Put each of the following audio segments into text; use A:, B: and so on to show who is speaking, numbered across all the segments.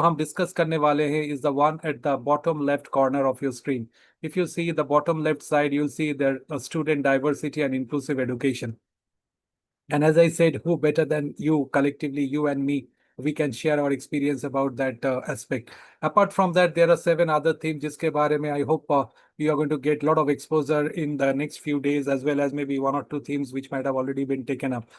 A: हम डिस्कस करने वाले हैं is the one at the bottom left corner of your screen. If you see the bottom left side, you'll see there student diversity and inclusive education. And as I said, who better than you, collectively, you and me, we can share our experience about that aspect. Apart from that, there are 7 other themes जिसके बारे में I hope you are going to get a lot of exposure in the next few days, as well as maybe 1 or 2 themes which might have already been taken up.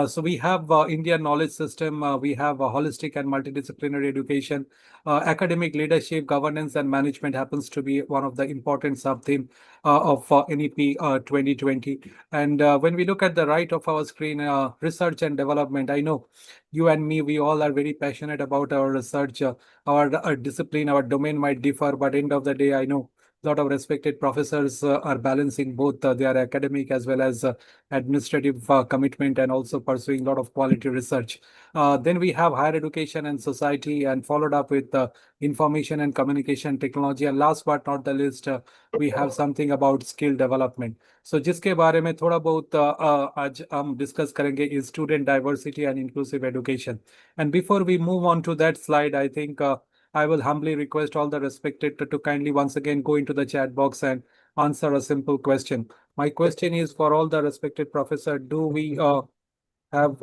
A: So we have Indian knowledge system, we have holistic and multidisciplinary education, academic leadership, governance and management happens to be one of the important sub-theme of NEP 2020. And when we look at the right of our screen, research and development, I know you and me, we all are very passionate about our research, our discipline, our domain might differ, but end of the day, I know a lot of respected professors are balancing both their academic as well as administrative commitment and also pursuing a lot of quality research. Then we have higher education and society, and followed up with information and communication technology. And last but not the least, we have something about skill development. So जिसके बारे में थोड़ा बहुत आज हम discuss करेंगे is student diversity and inclusive education. And before we move on to that slide, I think I will humbly request all the respected to kindly once again go into the chat box and answer a simple question. My question is for all the respected professor: do we have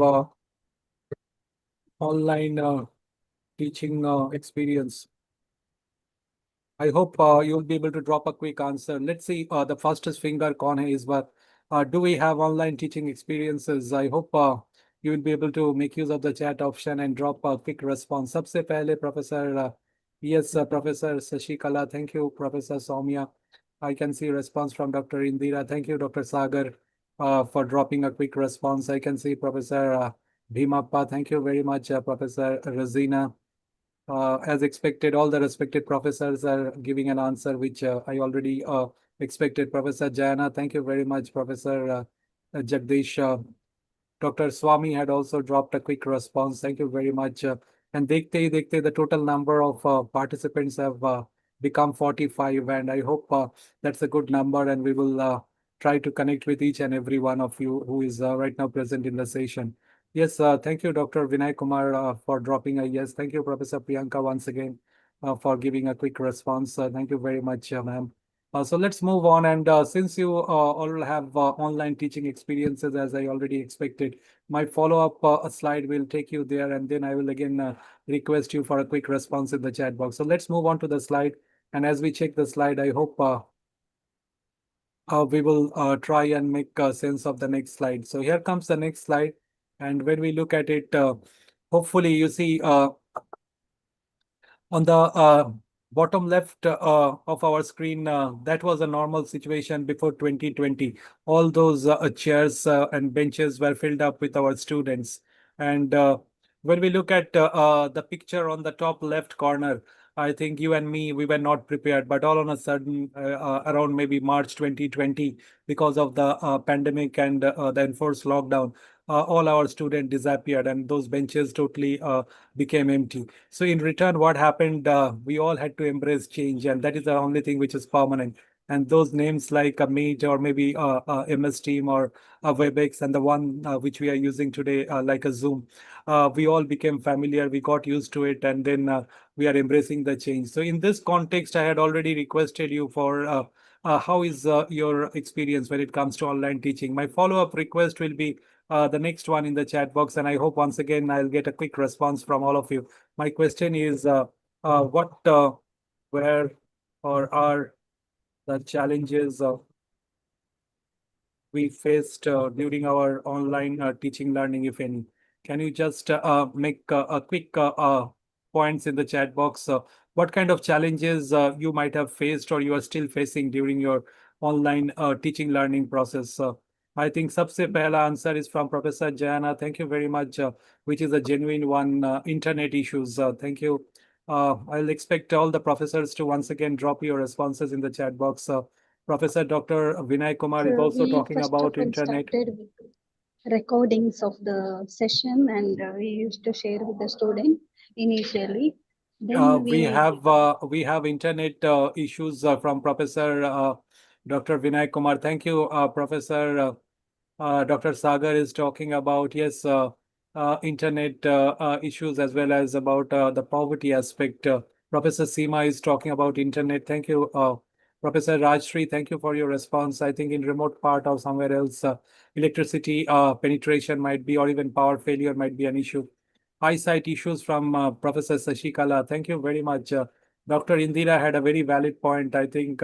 A: online teaching experience? I hope you'll be able to drop a quick answer. Let's see the fastest finger कौन है इस बार. Do we have online teaching experiences? I hope you will be able to make use of the chat option and drop a quick response. सबसे पहले Professor, yes, Professor Sashikala. Thank you, Professor Soumya. I can see response from Dr. Indira. Thank you, Dr. Sagar, for dropping a quick response. I can see Professor Bhimappa. Thank you very much, Professor Razina. As expected, all the respected professors are giving an answer, which I already expected. Professor Jayana, thank you very much. Professor Jagdish, Dr. Swami had also dropped a quick response. Thank you very much. And dekhte, the total number of participants have become 45, and I hope that's a good number, and we will try to connect with each and every one of you who is right now present in the session. Yes, thank you, Dr. Vinay Kumar, for dropping a yes. Thank you, Professor Priyanka, once again, for giving a quick response. Thank you very much, ma'am. So let's move on. And since you all have online teaching experiences, as I already expected, my follow-up slide will take you there, and then I will again request you for a quick response in the chat box. So let's move on to the slide. And as we check the slide, I hope we will try and make sense of the next slide. So here comes the next slide. And when we look at it, hopefully you see on the bottom left of our screen, that was a normal situation before 2020. All those chairs and benches were filled up with our students. And when we look at the picture on the top left corner, I think you and me, we were not prepared, but all on a sudden, around maybe March 2020, because of the pandemic and the enforced lockdown, all our students disappeared, and those benches totally became empty. So in return, what happened? We all had to embrace change, and that is the only thing which is permanent. And those names like a Meet or maybe MS Team or WebEx, and the one which we are using today, like a Zoom, we all became familiar. We got used to it, and then we are embracing the change. So in this context, I had already requested you for how is your experience when it comes to online teaching. My follow-up request will be the next one in the chat box, and I hope once again I'll get a quick response from all of you. My question is, what were or are the challenges we faced during our online teaching learning, if any? Can you just make a quick points in the chat box? What kind of challenges you might have faced or you are still facing during your online teaching learning process? I think सबसे पहला answer is from Professor Jayana. Thank you very much, which is a genuine one. Internet issues. Thank you. I'll expect all the professors to once again drop your responses in the chat box. Professor Dr. Vinay Kumar is
B: So
A: also
B: we
A: talking
B: first of
A: about
B: all
A: internet.
B: started with recordings of the session, and we used to share with the student initially. Then
A: We have internet issues from Professor Dr. Vinay Kumar. Thank you, Professor. Dr. Sagar is talking about, yes, internet issues as well as about the poverty aspect. Professor Seema is talking about internet. Thank you, Professor Rajshri. Thank you for your response. I think in remote part or somewhere else, electricity penetration might be, or even power failure might be an issue. Eyesight issues from Professor Sashikala. Thank you very much. Dr. Indira had a very valid point. I think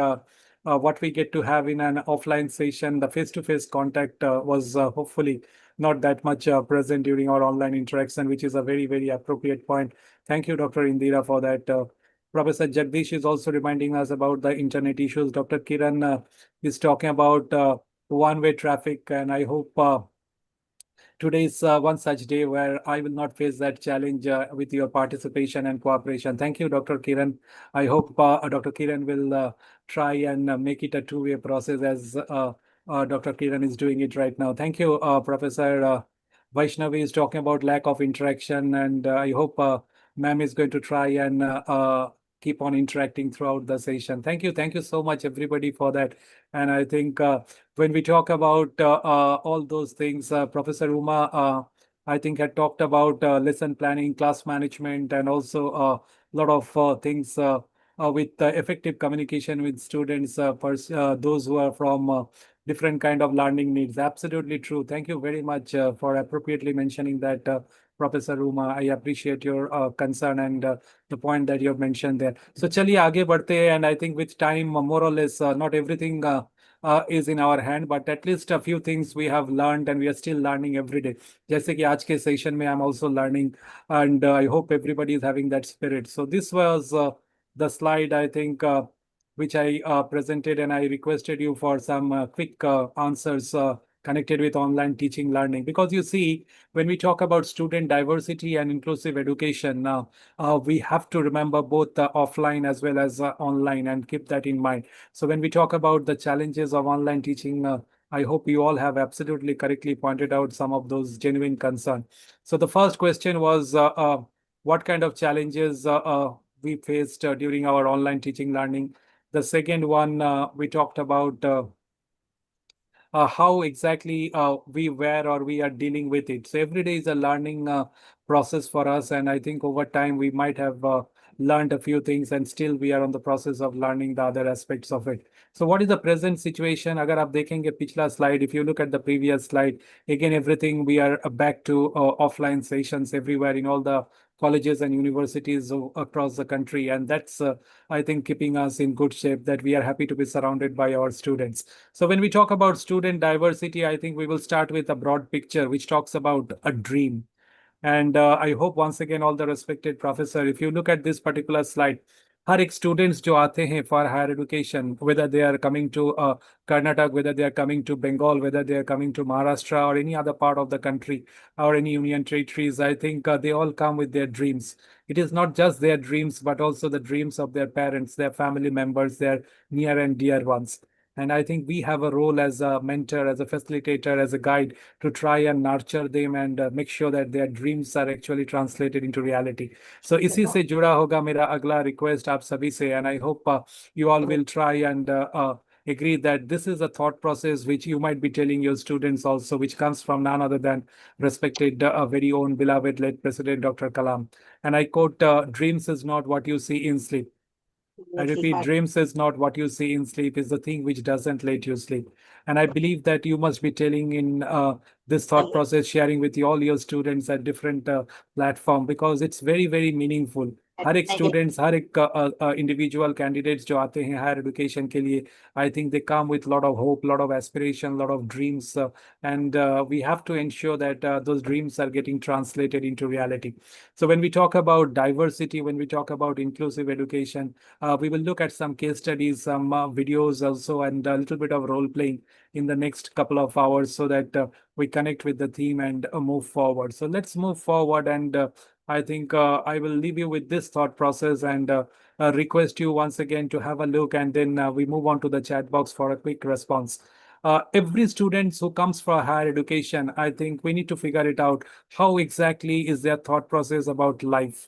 A: what we get to have in an offline session, the face-to-face contact was hopefully not that much present during our online interaction, which is a very, very appropriate point. Thank you, Dr. Indira, for that. Professor Jagdish is also reminding us about the internet issues. Dr. Kiran is talking about one-way traffic, and I hope today is one such day where I will not face that challenge with your participation and cooperation. Thank you, Dr. Kiran. I hope Dr. Kiran will try and make it a two-way process as Dr. Kiran is doing it right now. Thank you, Professor Vaishnavi is talking about lack of interaction, and I hope ma'am is going to try and keep on interacting throughout the session. Thank you. Thank you so much, everybody, for that. And I think when we talk about all those things, Professor Uma, I think had talked about lesson planning, class management, and also a lot of things with effective communication with students, those who are from different kind of learning needs. Absolutely true. Thank you very much for appropriately mentioning that, Professor Uma. I appreciate your concern and the point that you have mentioned there. So चलिए आगे बढ़ते हैं, and I think with time, more or less, not everything is in our hand, but at least a few things we have learned and we are still learning every day. जैसे कि आज के session में I'm also learning, and I hope everybody is having that spirit. So this was the slide, I think, which I presented, and I requested you for some quick answers connected with online teaching learning. Because you see, when we talk about student diversity and inclusive education, now we have to remember both offline as well as online, and keep that in mind. So when we talk about the challenges of online teaching, I hope you all have absolutely correctly pointed out some of those genuine concerns. So the first question was, what kind of challenges we faced during our online teaching learning? The second one, we talked about how exactly we were or we are dealing with it. So every day is a learning process for us, and I think over time we might have learned a few things, and still we are on the process of learning the other aspects of it. So what is the present situation? अगर आप देखेंगे पिछला slide, if you look at the previous slide, again everything we are back to offline sessions everywhere in all the colleges and universities across the country, and that's I think keeping us in good shape, that we are happy to be surrounded by our students. So when we talk about student diversity, I think we will start with a broad picture which talks about a dream. And I hope once again all the respected professor, if you look at this particular slide, हर एक students जो आते हैं for higher education, whether they are coming to Karnataka, whether they are coming to Bengal, whether they are coming to Maharashtra or any other part of the country or any union territories, I think they all come with their dreams. It is not just their dreams, but also the dreams of their parents, their family members, their near and dear ones. And I think we have a role as a mentor, as a facilitator, as a guide to try and nurture them and make sure that their dreams are actually translated into reality. So इसी से जुड़ा होगा मेरा अगला request आप सभी से, and I hope you all will try and agree that this is a thought process which you might be telling your students also, which comes from none other than respected, very own beloved late President Dr. Kalam. And I quote, dreams is not what you see in sleep. I repeat, dreams is not what you see in sleep, is the thing which doesn't let you sleep. And I believe that you must be telling in this thought process, sharing with all your students at different platform, because it's very, very meaningful. हर एक students, हर एक individual candidates जो आते हैं higher education के लिए, I think they come with lot of hope, lot of aspiration, lot of dreams, and we have to ensure that those dreams are getting translated into reality. So when we talk about diversity, when we talk about inclusive education, we will look at some case studies, some videos also, and a little bit of role playing in the next couple of hours, so that we connect with the theme and move forward. So let's move forward, and I think I will leave you with this thought process, and request you once again to have a look, and then we move on to the chat box for a quick response. Every student who comes for higher education, I think we need to figure it out. How exactly is their thought process about life?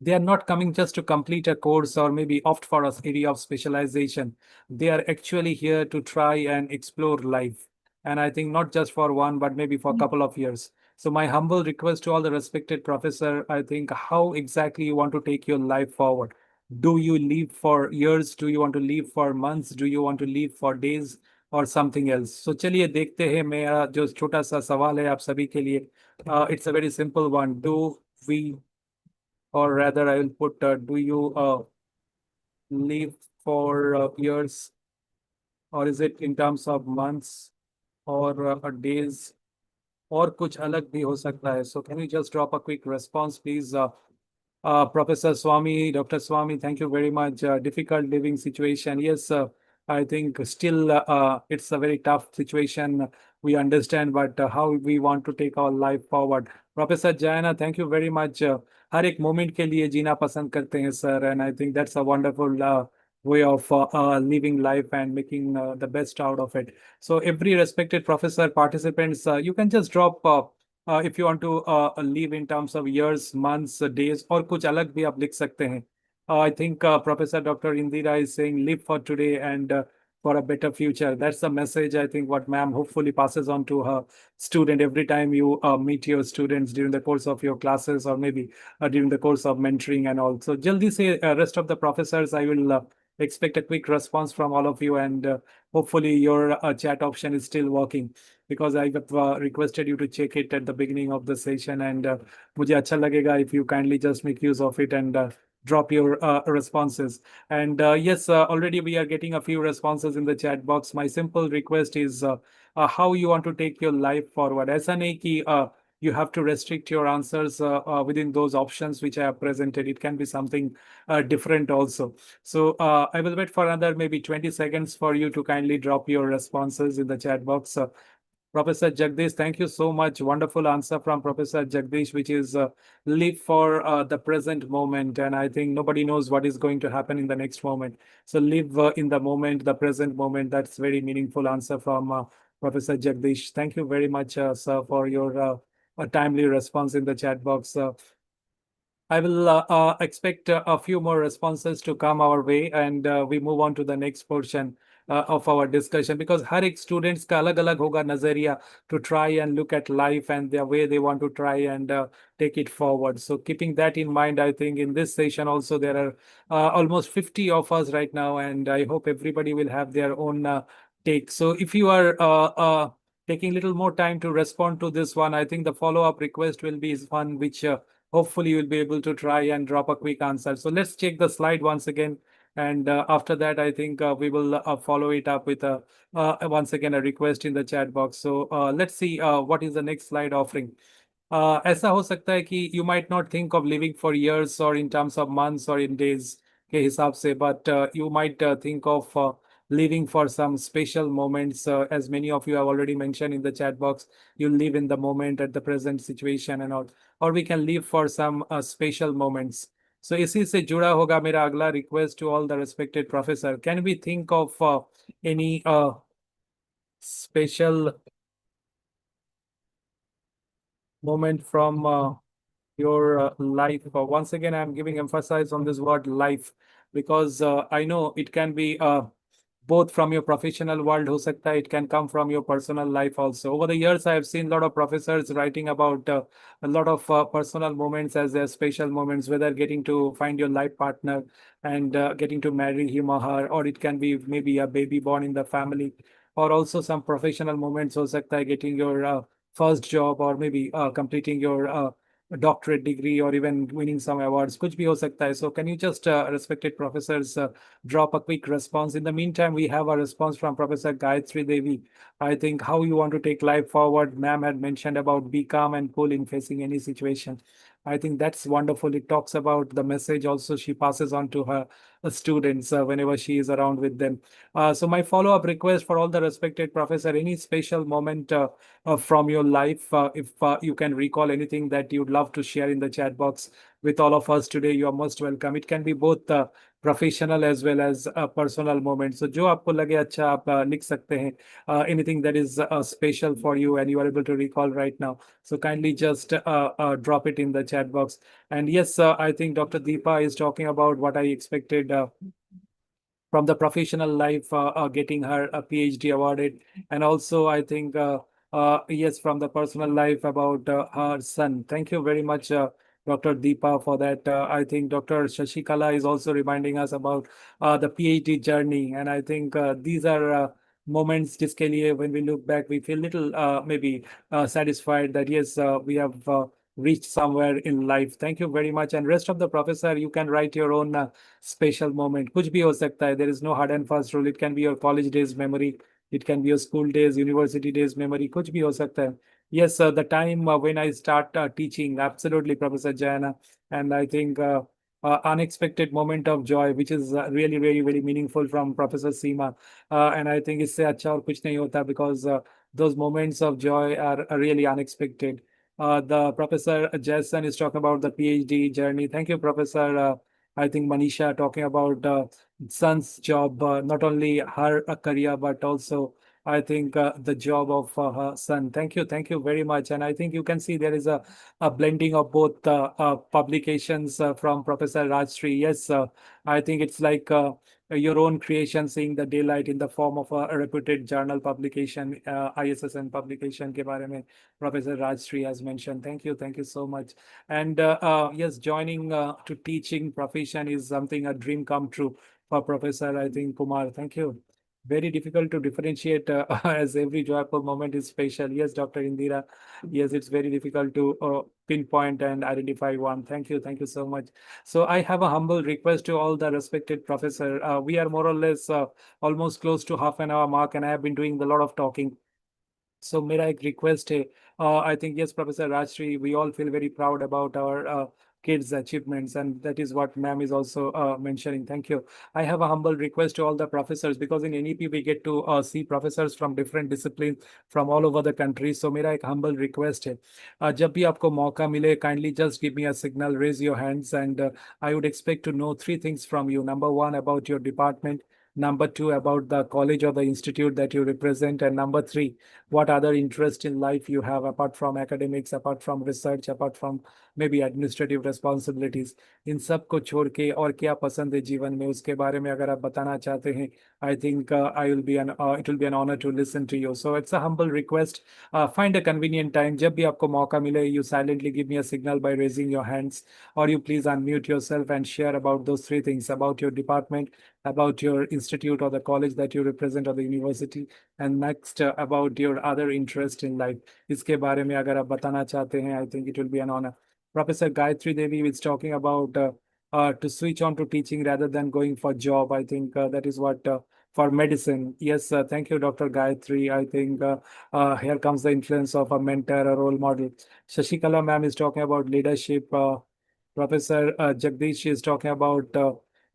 A: They are not coming just to complete a course or maybe opt for an area of specialization. They are actually here to try and explore life. And I think not just for one, but maybe for a couple of years. So my humble request to all the respected professor, I think, how exactly you want to take your life forward? Do you live for years? Do you want to live for months? Do you want to live for days or something else? So चलिए देखते हैं, मेरा जो छोटा सा सवाल है आप सभी के लिए. It's a very simple one. Do we, or rather I will put, do you live for years, or is it in terms of months or days, और कुछ अलग भी हो सकता है? So can you just drop a quick response, please? Professor Swami, Dr. Swami, thank you very much. Difficult living situation. Yes, I think still it's a very tough situation. We understand, but how we want to take our life forward. Professor Jayana, thank you very much. हर एक moment के लिए जीना पसंद करते हैं sir, and I think that's a wonderful way of living life and making the best out of it. So every respected professor, participants, you can just drop if you want to live in terms of years, months, days, और कुछ अलग भी आप लिख सकते हैं. I think Professor Dr. Indira is saying live for today and for a better future. That's the message, I think, what ma'am hopefully passes on to her student every time you meet your students during the course of your classes, or maybe during the course of mentoring and all. So jaldi se rest of the professors, I will expect a quick response from all of you, and hopefully your chat option is still working, because I have requested you to check it at the beginning of the session, and मुझे अच्छा लगेगा if you kindly just make use of it and drop your responses. And yes, already we are getting a few responses in the chat box. My simple request is how you want to take your life forward. ऐसा नहीं कि you have to restrict your answers within those options which I have presented. It can be something different also. So I will wait for another maybe 20 seconds for you to kindly drop your responses in the chat box. Professor Jagdish, thank you so much. Wonderful answer from Professor Jagdish, which is live for the present moment. And I think nobody knows what is going to happen in the next moment. So live in the moment, the present moment. That's very meaningful answer from Professor Jagdish. Thank you very much, sir, for your timely response in the chat box. I will expect a few more responses to come our way, and we move on to the next portion of our discussion, because हर एक students का अलग अलग होगा नजरिया to try and look at life and the way they want to try and take it forward. So keeping that in mind, I think in this session also there are almost 50 of us right now, and I hope everybody will have their own take. So if you are taking little more time to respond to this one, I think the follow-up request will be one which hopefully you'll be able to try and drop a quick answer. So let's check the slide once again. And after that, I think we will follow it up with once again a request in the chat box. So let's see what is the next slide offering. ऐसा हो सकता है कि you might not think of living for years or in terms of months or in days के हिसाब से, but you might think of living for some special moments, as many of you have already mentioned in the chat box. You live in the moment at the present situation and all, or we can live for some special moments. So इसी से जुड़ा होगा मेरा अगला request to all the respected professor. Can we think of any special moment from your life? Once again, I'm giving emphasis on this word life, because I know it can be both from your professional world, ho sakta hai, it can come from your personal life also. Over the years, I have seen a lot of professors writing about a lot of personal moments as their special moments, whether getting to find your life partner and getting to marry him or her, or it can be maybe a baby born in the family, or also some professional moments, ho sakta hai, getting your first job, or maybe completing your doctorate degree, or even winning some awards. कुछ भी हो सकता है. So can you just respected professors drop a quick response? In the meantime, we have a response from Professor Gayatri Devi. I think how you want to take life forward. Ma'am had mentioned about be calm and cool in facing any situation. I think that's wonderful. It talks about the message also she passes on to her students whenever she is around with them. So my follow-up request for all the respected professor, any special moment from your life, if you can recall anything that you'd love to share in the chat box with all of us today, you are most welcome. It can be both professional as well as personal moments. So जो आपको लगे अच्छा आप लिख सकते हैं, anything that is special for you and you are able to recall right now. So kindly just drop it in the chat box. And yes, I think Dr. Deepa is talking about what I expected from the professional life, getting her a PhD awarded. And also, I think yes, from the personal life about her son. Thank you very much, Dr. Deepa, for that. I think Dr. Shashikala is also reminding us about the PhD journey, and I think these are moments जिसके लिए when we look back, we feel little maybe satisfied that yes, we have reached somewhere in life. Thank you very much. And rest of the professor, you can write your own special moment. कुछ भी हो सकता है. There is no hard and fast rule. It can be your college days memory. It can be your school days, university days memory. कुछ भी हो सकता है. Yes, the time when I start teaching, absolutely, Professor Jayana. And I think unexpected moment of joy, which is really, really, very meaningful from Professor Seema. And I think इससे अच्छा और कुछ नहीं होता because those moments of joy are really unexpected. The Professor Jason is talking about the PhD journey. Thank you, Professor. I think Manisha talking about son's job, not only her career, but also I think the job of her son. Thank you very much. And I think you can see there is a blending of both publications from Professor Rajshri. Yes, I think it's like your own creation seeing the daylight in the form of a reputed journal publication, ISSN publication के बारे में Professor Rajshri has mentioned. Thank you so much. And yes, joining to teaching profession is something a dream come true for Professor, I think, Kumar. Thank you. Very difficult to differentiate as every joyful moment is special. Yes, Dr. Indira. Yes, it's very difficult to pinpoint and identify one. Thank you so much. So I have a humble request to all the respected professor. We are more or less almost close to half an hour mark, and I have been doing a lot of talking. So मेरा एक request है. I think yes, Professor Rajshri, we all feel very proud about our kids' achievements, and that is what ma'am is also mentioning. Thank you. I have a humble request to all the professors because in NEP we get to see professors from different disciplines from all over the country. So मेरा एक humble request है. जब भी आपको मौका मिले, kindly just give me a signal, raise your hands, and I would expect to know three things from you. Number one, about your department. Number two, about the college or the institute that you represent, and number three, what other interest in life you have apart from academics, apart from research, apart from maybe administrative responsibilities. इन सब को छोड़ के और क्या पसंद है जीवन में उसके बारे में अगर आप बताना चाहते हैं, I think it will be an honor to listen to you. So it's a humble request. Find a convenient time. जब भी आपको मौका मिले, you silently give me a signal by raising your hands, or you please unmute yourself and share about those three things: about your department, about your institute or the college that you represent or the university, and next about your other interest in life. इसके बारे में अगर आप बताना चाहते हैं, I think it will be an honor. Professor Gayatri Devi is talking about to switch on to teaching rather than going for job. I think that is what for medicine. Yes, thank you, Dr. Gayatri. I think here comes the influence of a mentor, a role model. Shashikala ma'am is talking about leadership. Professor Jagdish is talking about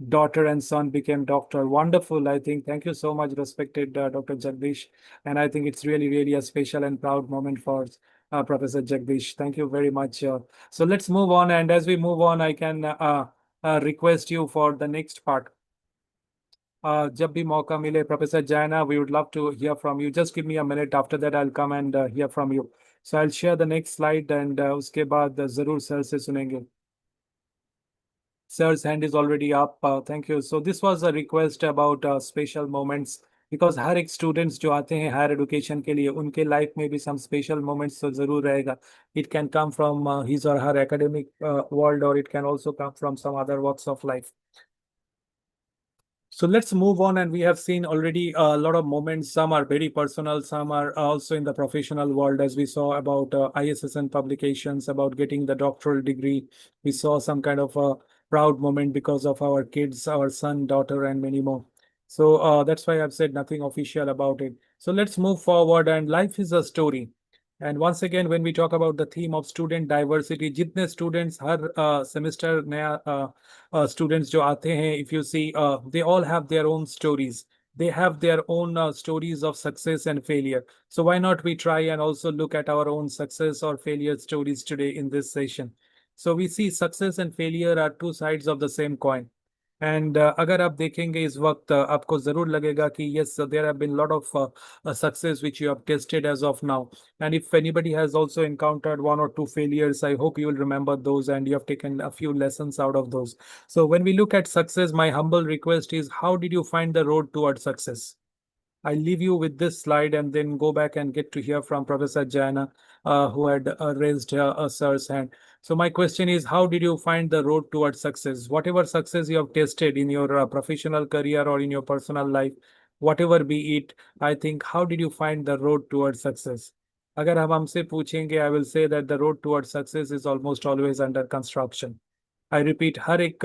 A: daughter and son became doctor. Wonderful, I think. Thank you so much, respected Dr. Jagdish. And I think it's really, really a special and proud moment for Professor Jagdish. Thank you very much. So let's move on. And as we move on, I can request you for the next part. जब भी मौका मिले, Professor Jaina, we would love to hear from you. Just give me a minute. After that, I'll come and hear from you. So I'll share the next slide, and उसके बाद जरूर sir से सुनेंगे. Sir's hand is already up. Thank you. So this was a request about special moments because हर एक students जो आते हैं higher education के लिए उनके life में भी some special moments तो जरूर रहेगा. It can come from his or her academic world, or it can also come from some other walks of life. So let's move on, and we have seen already a lot of moments. Some are very personal, some are also in the professional world, as we saw about ISSN publications, about getting the doctoral degree. We saw some kind of a proud moment because of our kids, our son, daughter, and many more. So that's why I've said nothing official about it. So let's move forward, and life is a story. And once again, when we talk about the theme of student diversity, जितने students हर semester नया students जो आते हैं, if you see, they all have their own stories. They have their own stories of success and failure. So why not we try and also look at our own success or failure stories today in this session. So we see success and failure are two sides of the same coin. And अगर आप देखेंगे इस वक्त आपको जरूर लगेगा कि yes there have been lot of success which you have tested as of now and if anybody has also encountered one और two failures I hope you will remember those and you have taken a few lessons out of those so when we look at success my humble request is how did you find the road toward success I leave you with this slide and then go back and get to hear from Professor Jana, who had raised a sir's hand. So my question is, how did you find the road towards success? Whatever success you have tasted in your professional career or in your personal life, whatever be it, I think, how did you find the road towards success? अगर हम हमसे पूछेंगे, I will say that the road towards success is almost always under construction. I repeat, हर एक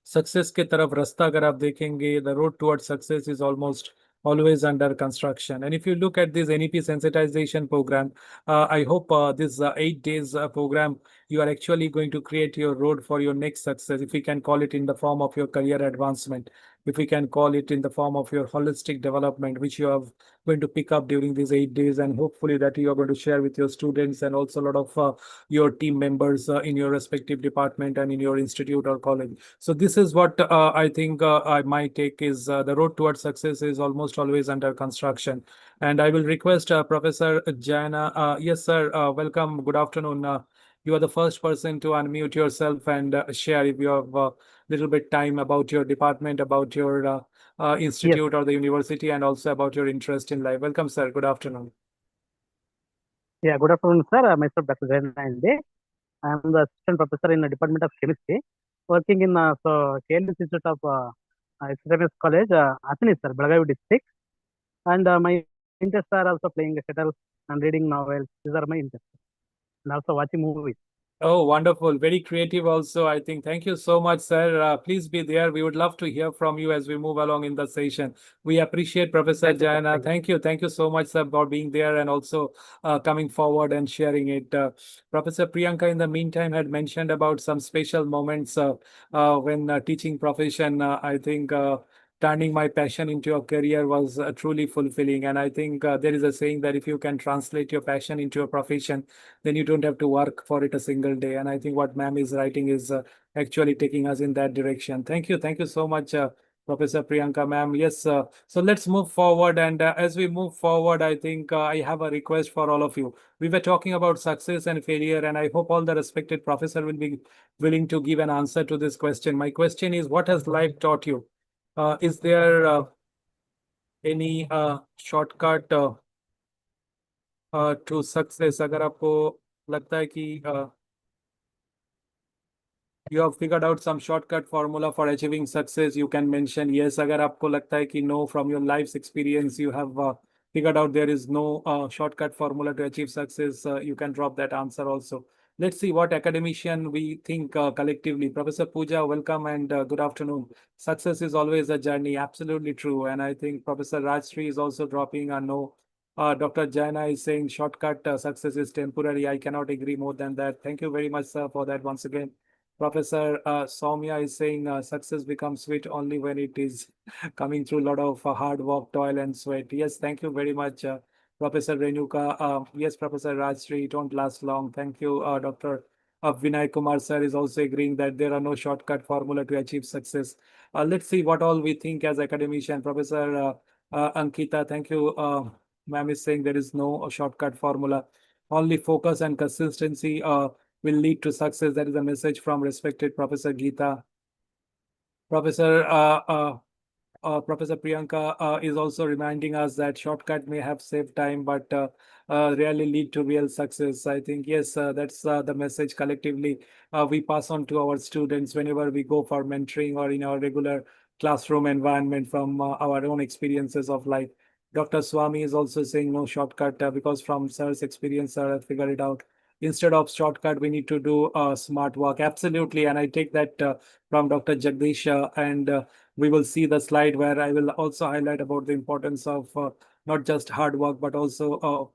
A: success के तरफ रास्ता अगर आप देखेंगे, the road towards success is almost always under construction. And if you look at this NEP sensitization program, I hope this 8 days program, you are actually going to create your road for your next success, if we can call it in the form of your career advancement, if we can call it in the form of your holistic development, which you are going to pick up during these 8 days, and hopefully that you are going to share with your students and also a lot of your team members in your respective department and in your institute or college. So this is what I think my take is, the road towards success is almost always under construction. And I will request Professor Jana. Yes, sir. Welcome. Good afternoon. You are the first person to unmute yourself and share, if you have a little bit time, about your department, about your
C: Yes,
A: institute or the university, and also about your interest in life. Welcome, sir. Good afternoon.
C: yeah, good afternoon, sir. Myself, Dr. Zain Inde. I am the assistant professor in the Department of Chemistry, working in KLS Institute of Experiments College, Athens, sir, Belagavi district. And my interests are also playing shuttle and reading novels. These are my interests. And also watching movies.
A: Oh, wonderful. Very creative also, I think. Thank you so much, sir. Please be there. We would love to hear from you as we move along in the session. We appreciate Professor
C: Thank you, sir.
A: Jana.
C: Thank you.
A: Thank you. Thank you so much, sir, for being there and also coming forward and sharing it. Professor Priyanka, in the meantime, had mentioned about some special moments when teaching profession. I think turning my passion into a career was truly fulfilling. And I think there is a saying that if you can translate your passion into a profession, then you don't have to work for it a single day. And I think what ma'am is writing is actually taking us in that direction. Thank you. Thank you so much, Professor Priyanka, ma'am. Yes, so let's move forward. And as we move forward, I think I have a request for all of you. We were talking about success and failure, and I hope all the respected professor will be willing to give an answer to this question. My question is, what has life taught you? Is there any shortcut to success? अगर आपको लगता है कि you have figured out some shortcut formula for achieving success, you can mention yes. अगर आपको लगता है कि no, from your life's experience you have figured out there is no shortcut formula to achieve success, you can drop that answer also. Let's see what academician we think collectively. Professor Pooja, welcome and good afternoon. Success is always a journey. Absolutely true. And I think Professor Rajshri is also dropping a no. Dr. Jaina is saying shortcut success is temporary. I cannot agree more than that. Thank you very much, sir, for that once again. Professor Soumya is saying success becomes sweet only when it is coming through a lot of hard work, toil, and sweat. Yes, thank you very much, Professor Renuka. Yes, Professor Rajshri, it won't last long. Thank you, Dr. Vinay Kumar sir is also agreeing that there are no shortcut formula to achieve success. Let's see what all we think as academician. Professor Ankita, thank you. Ma'am is saying there is no shortcut formula. Only focus and consistency will lead to success. That is a message from respected Professor Geeta. Professor Professor Priyanka is also reminding us that shortcut may have saved time, but rarely lead to real success. I think, yes, that's the message collectively we pass on to our students whenever we go for mentoring or in our regular classroom environment from our own experiences of life. Dr. Swami is also saying no shortcut because from sir's experience, sir has figured it out. Instead of shortcut, we need to do smart work. Absolutely. And I take that from Dr. Jagdish and we will see the slide where I will also highlight about the importance of not just hard work, but also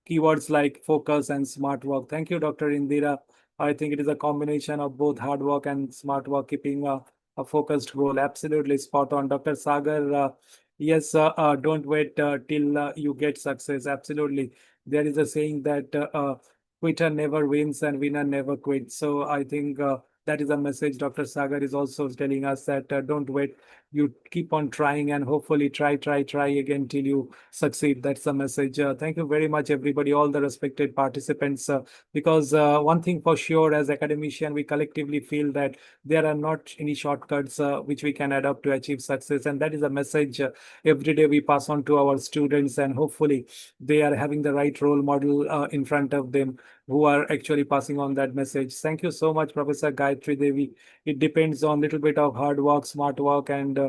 A: keywords like focus and smart work. Thank you, Dr. Indira. I think it is a combination of both hard work and smart work, keeping a focused goal. Absolutely spot on. Dr. Sagar, yes, don't wait till you get success. Absolutely. There is a saying that quitter never wins and winner never quits. So I think That is a message Dr. Sagar is also telling us, that don't wait. You keep on trying and hopefully try again till you succeed. That's the message. Thank you very much, everybody, all the respected participants. Because one thing for sure, as academician, we collectively feel that there are not any shortcuts which we can adopt to achieve success. And that is a message every day we pass on to our students. And hopefully they are having the right role model in front of them who are actually passing on that message. Thank you so much, Professor Gayatri Devi. It depends on little bit of hard work, smart work, and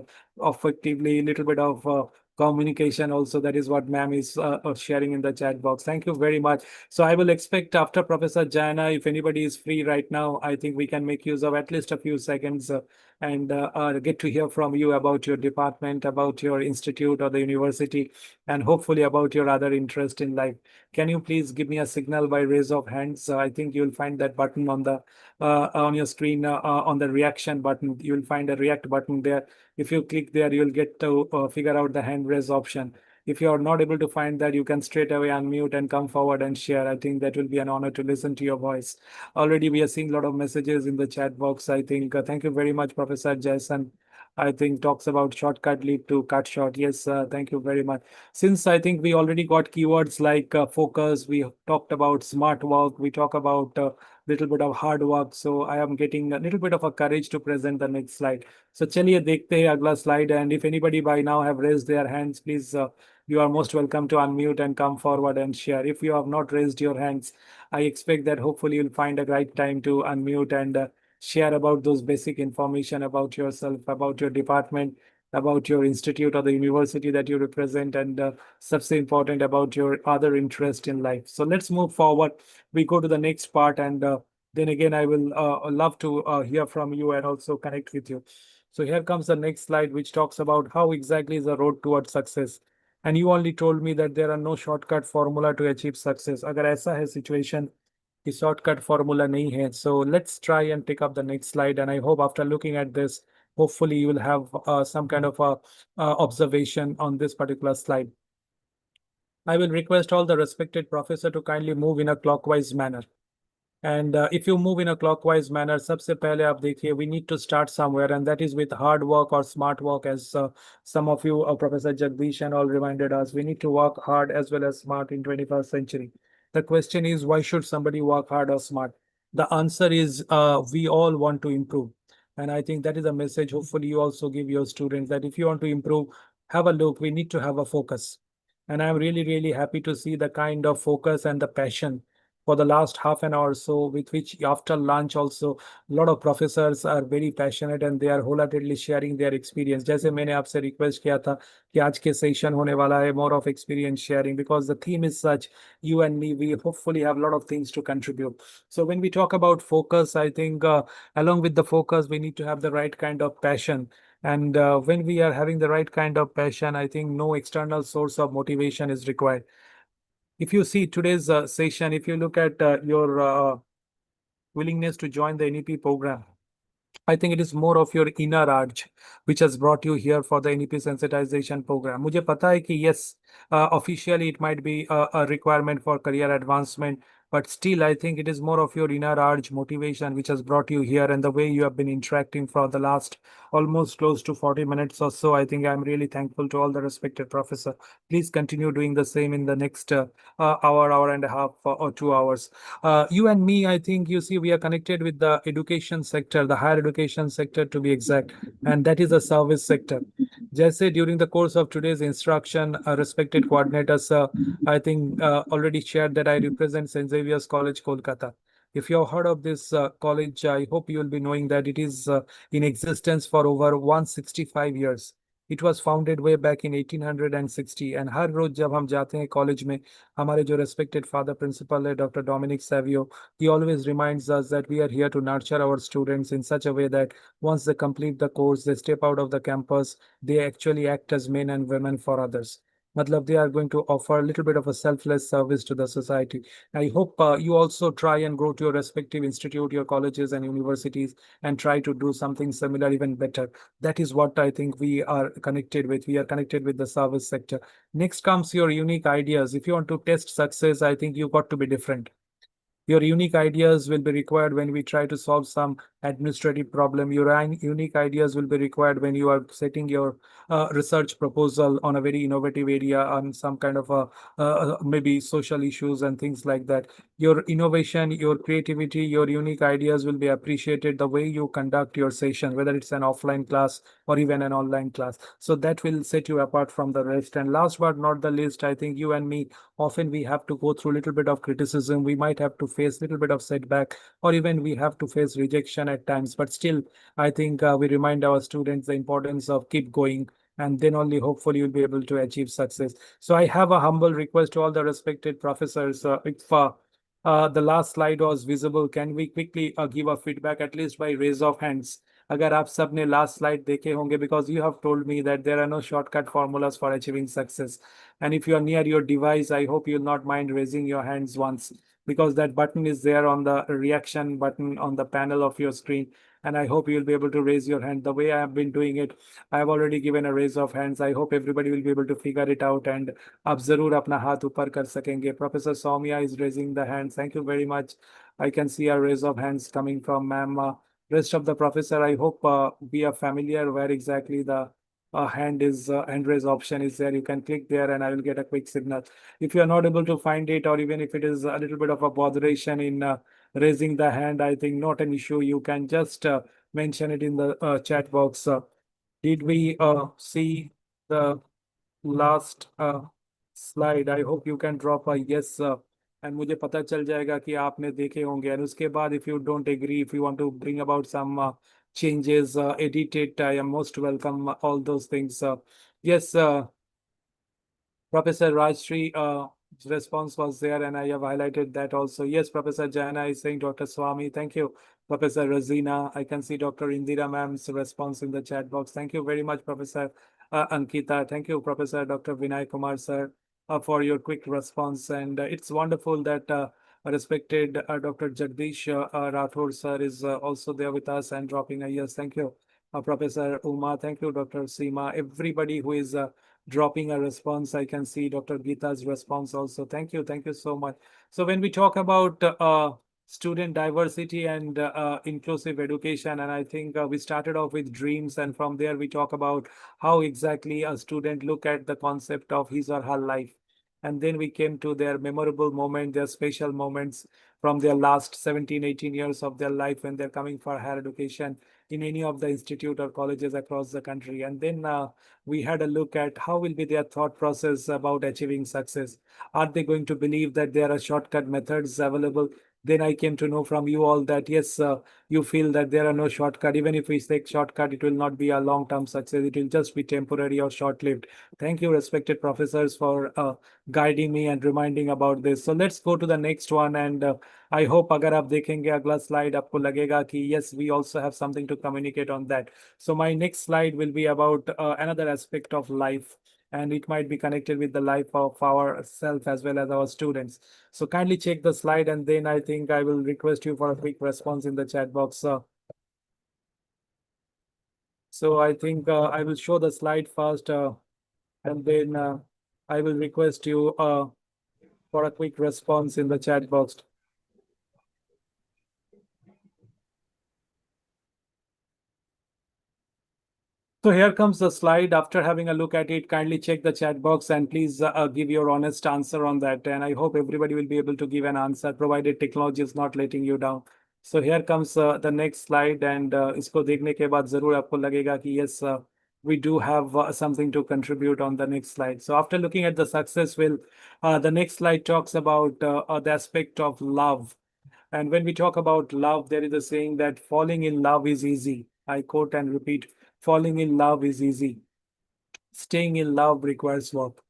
A: effectively little bit of communication also. That is what ma'am is sharing in the chat box. Thank you very much. So I will expect after Professor Jana, if anybody is free right now, I think we can make use of at least a few seconds and get to hear from you about your department, about your institute or the university, and hopefully about your other interest in life. Can you please give me a signal by raise of hands? I think you'll find that button on the on your screen on the reaction button. You'll find a react button there. If you click there, you'll get to figure out the hand raise option. If you are not able to find that, you can straight away unmute and come forward and share. I think that will be an honor to listen to your voice. Already we are seeing a lot of messages in the chat box. I think thank you very much, Professor Jason. I think talks about shortcut lead to cut short. Yes, thank you very much. Since I think we already got keywords like focus, we talked about smart work, we talk about little bit of hard work. So I am getting a little bit of a courage to present the next slide. So चलिए देखते हैं अगला slide, and if anybody by now have raised their hands, please you are most welcome to unmute and come forward and share. If you have not raised your hands, I expect that hopefully you'll find a right time to unmute and share about those basic information about yourself, about your department, about your institute or the university that you represent, and substance important about your other interest in life. So let's move forward. We go to the next part, and then again, I will love to hear from you and also connect with you. So here comes the next slide, which talks about how exactly is the road towards success. And you only told me that there are no shortcut formula to achieve success. अगर ऐसा है situation कि shortcut formula नहीं है, so let's try and pick up the next slide. And I hope after looking at this, hopefully you will have some kind of a observation on this particular slide. I will request all the respected professor to kindly move in a clockwise manner. And if you move in a clockwise manner, सबसे पहले आप देखिए, we need to start somewhere, and that is with hard work or smart work, as some of you, Professor Jagdish and all reminded us. We need to work hard as well as smart in 21st century. The question is, why should somebody work hard or smart? The answer is, we all want to improve. And I think that is a message hopefully you also give your students, that if you want to improve, have a look, we need to have a focus. And I'm really, really happy to see the kind of focus and the passion for the last half an hour or so, with which after lunch also a lot of professors are very passionate and they are wholeheartedly sharing their experience. जैसे मैंने आपसे request किया था कि आज के session होने वाला है more of experience sharing, because the theme is such, you and me, we hopefully have a lot of things to contribute. So when we talk about focus, I think along with the focus, we need to have the right kind of passion. And when we are having the right kind of passion, I think no external source of motivation is required. If you see today's session, if you look at your willingness to join the NEP program, I think it is more of your inner urge which has brought you here for the NEP sensitization program. मुझे पता है कि yes, officially it might be a requirement for career advancement, but still I think it is more of your inner urge motivation which has brought you here, and the way you have been interacting for the last almost close to 40 minutes or so. I think I'm really thankful to all the respected professor. Please continue doing the same in the next hour and a half or 2 hours. You and me, I think you see we are connected with the education sector, the higher education sector to be exact, and that is the service sector. Jesse, during the course of today's instruction, respected coordinators, I think already shared that I represent St. Xavier's College, Kolkata. If you have heard of this college, I hope you will be knowing that it is in existence for over 165 years. It was founded way back in 1860, and हर रोज जब हम जाते हैं college में, हमारे जो respected father principal है Dr. Dominic Savio, he always reminds us that we are here to nurture our students in such a way that once they complete the course, they step out of the campus, they actually act as men and women for others. Matlab, they are going to offer a little bit of a selfless service to the society. I hope you also try and go to your respective institute, your colleges and universities, and try to do something similar, even better. That is what I think we are connected with. We are connected with the service sector. Next comes your unique ideas. If you want to test success, I think you've got to be different. Your unique ideas will be required when we try to solve some administrative problem. Your unique ideas will be required when you are setting your research proposal on a very innovative area on some kind of a maybe social issues and things like that. Your innovation, your creativity, your unique ideas will be appreciated the way you conduct your session, whether it's an offline class or even an online class. So that will set you apart from the rest. And last but not the least, I think you and me, often we have to go through a little bit of criticism. We might have to face a little bit of setback, or even we have to face rejection at times. But still, I think we remind our students the importance of keep going, and then only hopefully you'll be able to achieve success. So I have a humble request to all the respected professors. If the last slide was visible, can we quickly give a feedback at least by raise of hands? अगर आप सब ने last slide देखे होंगे, because you have told me that there are no shortcut formulas for achieving success. And if you are near your device, I hope you'll not mind raising your hands once, because that button is there on the reaction button on the panel of your screen. And I hope you'll be able to raise your hand the way I have been doing it. I have already given a raise of hands. I hope everybody will be able to figure it out, and आप जरूर अपना हाथ ऊपर कर सकेंगे. Professor Soumya is raising the hand. Thank you very much. I can see a raise of hands coming from ma'am. Rest of the professor, I hope we are familiar where exactly the hand raise option is there. You can click there and I will get a quick signal. If you are not able to find it, or even if it is a little bit of a botheration in raising the hand, I think not an issue. You can just mention it in the chat box. Did we see the last slide? I hope you can drop a yes, and मुझे पता चल जाएगा कि आपने देखे होंगे. And उसके बाद, if you don't agree, if you want to bring about some changes, edit it, I am most welcome. All those things. Yes, Professor Rajshri, response was there, and I have highlighted that also. Yes, Professor Jana is saying Dr. Swami. Thank you, Professor Razina. I can see Dr. Indira ma'am's response in the chat box. Thank you very much, Professor Ankita. Thank you, Professor Dr. Vinay Kumar, sir, for your quick response. And it's wonderful that respected Dr. Jagdish Rathore, sir, is also there with us and dropping a yes. Thank you, Professor Uma. Thank you, Dr. Seema. Everybody who is dropping a response. I can see Dr. Geeta's response also. Thank you. Thank you so much. So when we talk about student diversity and inclusive education, and I think we started off with dreams, and from there we talk about how exactly a student look at the concept of his or her life. And then we came to their memorable moment, their special moments from their last 17, 18 years of their life when they're coming for higher education in any of the institute or colleges across the country. And then we had a look at how will be their thought process about achieving success. Are they going to believe that there are shortcut methods available? Then I came to know from you all that yes, you feel that there are no shortcut. Even if we take shortcut, it will not be a long-term success. It will just be temporary or short-lived. Thank you, respected professors, for guiding me and reminding about this. So let's go to the next one. And I hope अगर आप देखेंगे अगला slide आपको लगेगा कि yes, we also have something to communicate on that. So my next slide will be about another aspect of life, and it might be connected with the life of ourselves as well as our students. So kindly check the slide, and then I think I will request you for a quick response in the chat box. So I think I will show the slide first, and then I will request you for a quick response in the chat box. So here comes the slide. After having a look at it, kindly check the chat box and please give your honest answer on that. And I hope everybody will be able to give an answer, provided technology is not letting you down. So here comes the next slide, and इसको देखने के बाद जरूर आपको लगेगा कि yes, we do have something to contribute on the next slide. So after looking at the success wheel, the next slide talks about the aspect of love. And when we talk about love, there is a saying that falling in love is easy. I quote and repeat, falling in love is easy. Staying in love requires work.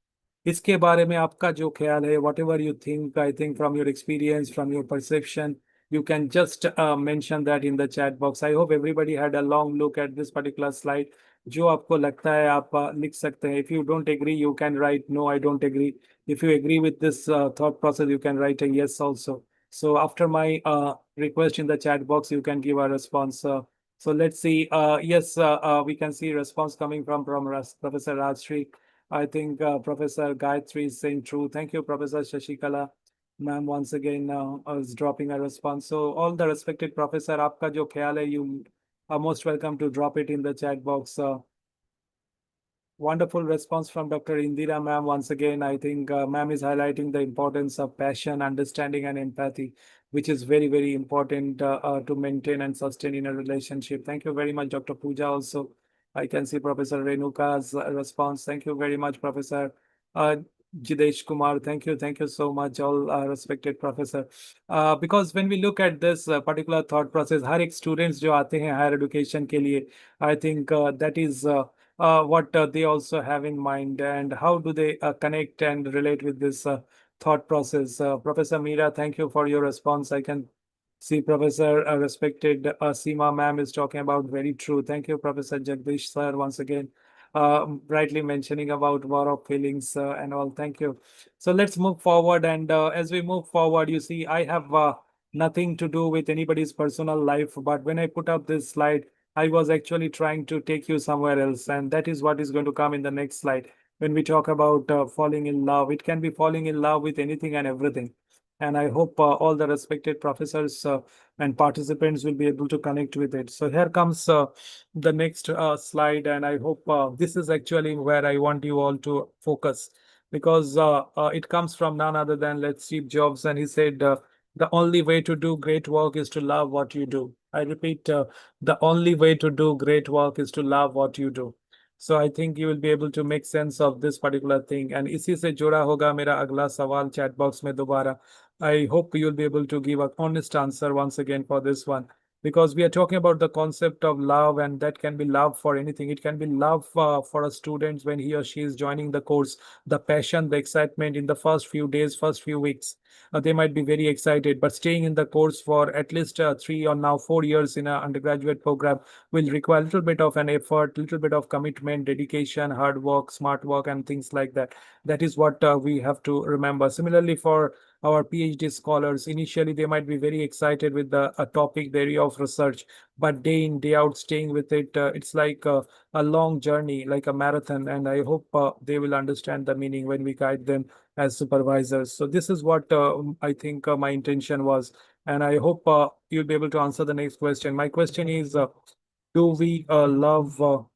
A: इसके बारे में आपका जो ख्याल है, whatever you think, I think from your experience, from your perception, you can just mention that in the chat box. I hope everybody had a long look at this particular slide. जो आपको लगता है आप लिख सकते हैं. If you don't agree, you can write no, I don't agree. If you agree with this thought process, you can write a yes also. So after my request in the chat box, you can give a response. So let's see. Yes, we can see response coming from Professor Rajshri. I think Professor Gayatri is saying true. Thank you, Professor Shashikala. Ma'am once again is dropping a response. So all the respected professor, आपका जो ख्याल है, you are most welcome to drop it in the chat box. Wonderful response from Dr. Indira ma'am. Once again, I think ma'am is highlighting the importance of passion, understanding, and empathy, which is very, very important to maintain and sustain in a relationship. Thank you very much, Dr. Pooja. Also, I can see Professor Renuka's response. Thank you very much, Professor uh, Jidesh Kumar. Thank you so much, all respected professor. Because when we look at this particular thought process, हर एक students जो आते हैं higher education के लिए, I think that is what they also have in mind, and how do they connect and relate with this thought process. Professor Meera, thank you for your response. I can see Professor respected Seema ma'am is talking about very true. Thank you, Professor Jagdish sir, once again. Rightly mentioning about war of feelings and all. Thank you. So let's move forward. And as we move forward, you see, I have nothing to do with anybody's personal life. But when I put up this slide, I was actually trying to take you somewhere else. And that is what is going to come in the next slide. When we talk about falling in love, it can be falling in love with anything and everything. And I hope all the respected professors and participants will be able to connect with it. So here comes the next slide. And I hope this is actually where I want you all to focus, because it comes from none other than Steve Jobs. And he said, the only way to do great work is to love what you do. I repeat, the only way to do great work is to love what you do. So I think you will be able to make sense of this particular thing. And इसी से जुड़ा होगा मेरा अगला सवाल chat box में दोबारा. I hope you'll be able to give an honest answer once again for this one, because we are talking about the concept of love, and that can be love for anything. It can be love for a student when he or she is joining the course, the passion, the excitement in the first few days, first few weeks. They might be very excited, but staying in the course for at least 3 or now 4 years in an undergraduate program will require a little bit of an effort, little bit of commitment, dedication, hard work, smart work, and things like that. That is what we have to remember. Similarly, for our PhD scholars, initially they might be very excited with a topic, the area of research, but day in, day out, staying with it, it's like a long journey, like a marathon. And I hope they will understand the meaning when we guide them as supervisors. So this is what I think my intention was. And I hope you'll be able to answer the next question. My question is, do we love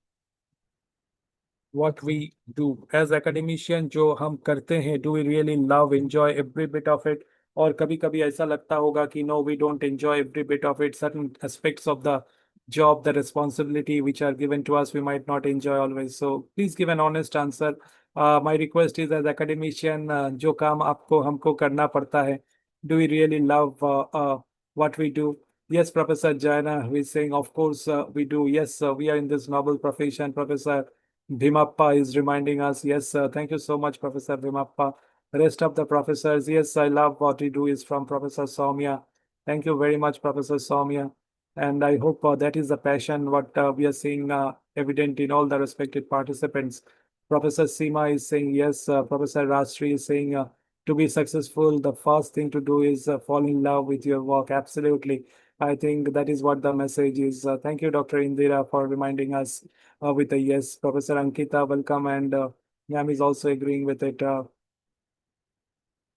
A: what we do as academician? जो हम करते हैं, do we really love, enjoy every bit of it? और कभी कभी ऐसा लगता होगा कि no, we don't enjoy every bit of it. Certain aspects of the job, the responsibility which are given to us, we might not enjoy always. So please give an honest answer. My request is, as academician, जो काम आपको हमको करना पड़ता है, do we really love what we do? Yes, Professor Jaina, who is saying, of course we do. Yes, we are in this noble profession. Professor Bhimappa is reminding us. Yes, thank you so much, Professor Bhimappa. Rest of the professors, yes, I love what we do, is from Professor Soumya. Thank you very much, Professor Soumya. And I hope that is the passion what we are seeing evident in all the respected participants. Professor Seema is saying yes. Professor Rastri is saying to be successful, the first thing to do is fall in love with your work. Absolutely. I think that is what the message is. Thank you, Dr. Indira, for reminding us with a yes. Professor Ankita, welcome, and Yam is also agreeing with it.